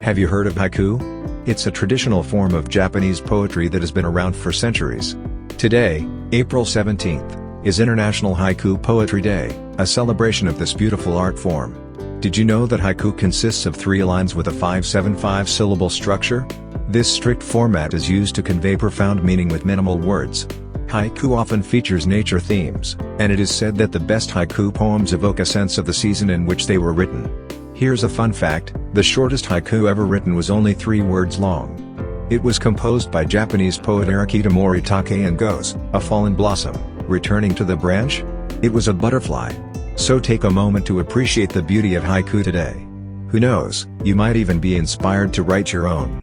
Have you heard of haiku? It's a traditional form of Japanese poetry that has been around for centuries. Today, April 17th, is International Haiku Poetry Day, a celebration of this beautiful art form. Did you know that haiku consists of 3 lines with a 5-7-5 syllable structure? This strict format is used to convey profound meaning with minimal words. Haiku often features nature themes, and it is said that the best haiku poems evoke a sense of the season in which they were written. Here's a fun fact: the shortest haiku ever written was only 3 words long. It was composed by Japanese poet Akita Moritake and goes, "A fallen blossom, returning to the branch? It was a butterfly." So take a moment to appreciate the beauty of haiku today. Who knows, you might even be inspired to write your own.